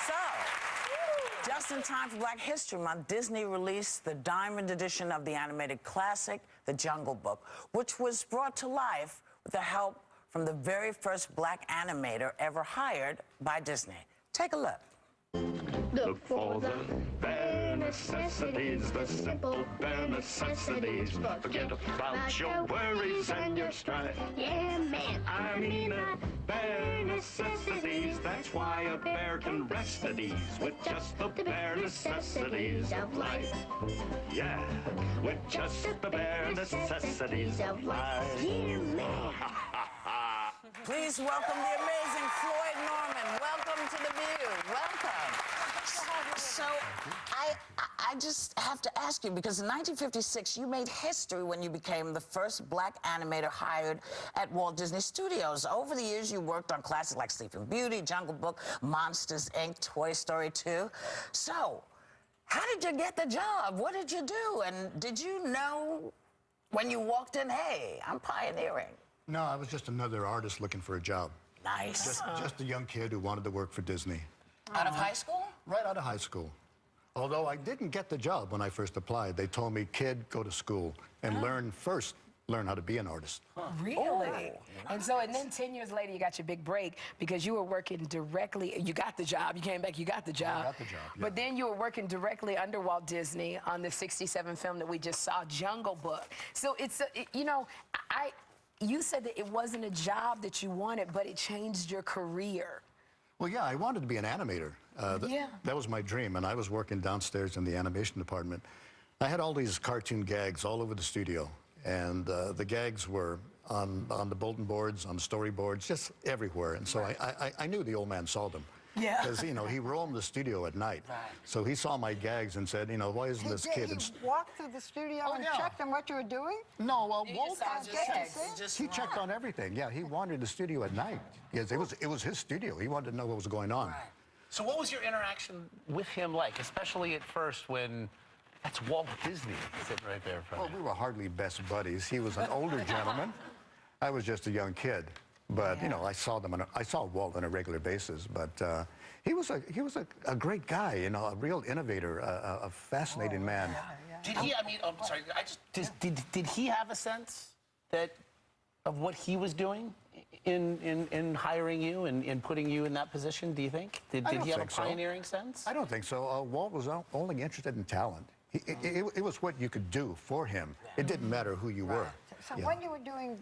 So, just in time for Black History Month, Disney released the Diamond edition of the animated classic, The Jungle Book, which was brought to life with the help from the very first Black animator ever hired by Disney. Take a look. Look for the bare necessities, the simple bare necessities. Forget about your worries and your strife. Yeah, man. I mean bare necessities. That's why a bear can rest at ease with just the bare necessities of life. Yeah, with just the bare necessities of life. Yeah, man. Please welcome the amazing Floyd Norman. Welcome to The View. Welcome. So, I just have to ask you, because in 1956, you made history when you became the first Black animator hired at Walt Disney Studios. Over the years, you worked on classics like Sleeping Beauty, Jungle Book, Monsters, Inc., Toy Story 2. So, how did you get the job? What did you do? And did you know when you walked in, hey, I'm pioneering? No, I was just another artist looking for a job. Nice. Just a young kid who wanted to work for Disney. Out of high school? Right out of high school. Although I didn't get the job when I first applied. They told me, kid, go to school and learn how to be an artist. Really? Oh, And so, and then 10 years later, you got your big break because you were working directly, you got the job, you came back, you got the job. I got the job, yeah. But then you were working directly under Walt Disney on the 67 film that we just saw, Jungle Book. So it's, you know, you said that it wasn't a job that you wanted, but it changed your career. Well, yeah, I wanted to be an animator. That was my dream, and I was working downstairs in the animation department. I had all these cartoon gags all over the studio, and the gags were on the bulletin boards, on the storyboards, just everywhere. And so I knew the old man saw them. Yeah. Because, you know, he roamed the studio at night. Right. So he saw my gags and said, you know, why isn't this kid... He walked through the studio and checked on what you were doing? No, well, Walt... He He checked on everything. Yeah, he wandered the studio at night. Yes, it was his studio. He wanted to know what was going on. Right. So what was your interaction with him like, especially at first when that's Walt Disney sitting right there in front Well, of you? we were hardly best buddies. He was an older gentleman. I was just a young kid. But you know, I saw Walt on a regular basis. But he was a great guy, you know, a real innovator, a fascinating man. Did he? I mean, I'm sorry. Did he have a sense of what he was doing in hiring you and in putting you in that position? Do you think? Did he have a pioneering sense? I don't think so. Walt was only interested in talent. It was what you could do for him. It didn't matter who you were. So when you were doing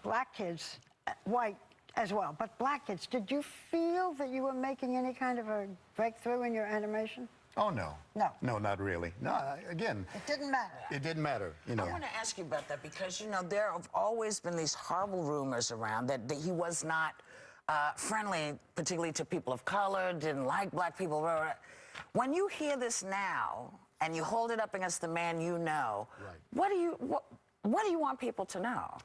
Black kids, white as well, but Black kids, did you feel that you were making any kind of a breakthrough in your animation? Oh, no. No. No, not really. No, again... It didn't matter. It didn't matter, you know. I want to ask you about that because, you know, there have always been these horrible rumors around that he was not friendly, particularly to people of color, didn't like Black people. Blah, blah, blah. When you hear this now and you hold it up against the man you know, what do you want people to know?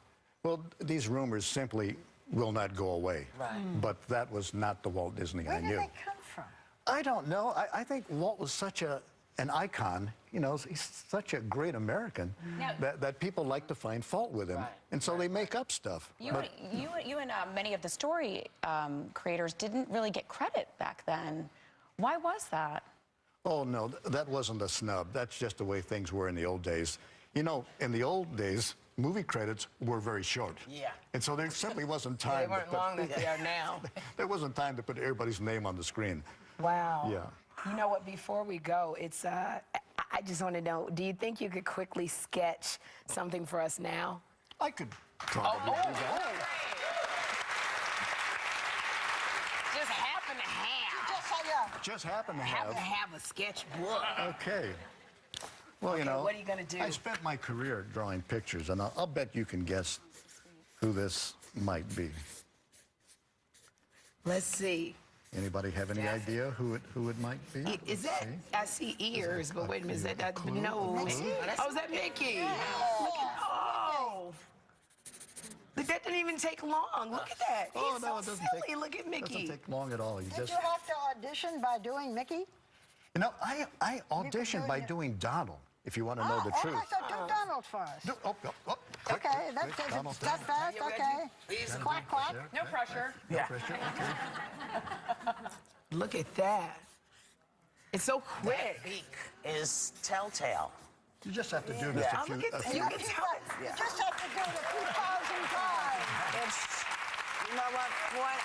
Well, these rumors simply will not go away. Right. But that was not the Walt Disney I knew. Where did they come from? I don't know. I think Walt was such an icon. You know, he's such a great American that people like to find fault with him. Right. And so they make up stuff. You and many of the story creators didn't really get credit back then. Why was that? Oh, no, that wasn't a snub. That's just the way things were in the old days. You know, in the old days, movie credits were very short. Yeah. And so there simply wasn't time. They weren't long as they are now. There wasn't time to put everybody's name on the screen. Wow. Yeah. You know what, before we go, it's, I just want to know, do you think you could quickly sketch something for us now? I could probably do that. Just happen to have. Just happen to Happen have. to have a sketchbook. Okay. Well, you know, what are you gonna do? I spent my career drawing pictures, and I'll bet you can guess who this might be. Let's see. Anybody have any idea who it might be? Is that, I see ears, but wait a minute, is that the nose? Oh, is that Mickey? Look at, oh. Look, that didn't even take long. Look at that. Oh, He's no, it so doesn't silly. Look at It Mickey. doesn't take long at all. Did you have to audition by doing Mickey? You know, I auditioned by doing Donald, if you want to know the truth. So do Donald for us. Quick, Okay, quick, that's Donald, that fast, You ready? okay. Please. Quack, quack. No pressure. No pressure, okay. Look at that. It's so That quick. beak is telltale. You just have to do this Yeah. a few, Look at a few you can just have to do it a few thousand times. It's, you know what, Floyd,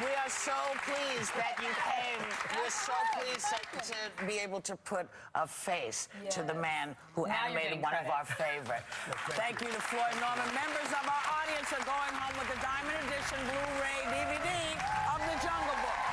we are so pleased that you came. We're so pleased to be able to put a face to the man who Now you're animated getting one of credit. our favorite. Thank you to Floyd Norman. Members of our audience are going home with the Diamond Edition Blu-ray DVD of The Jungle Book.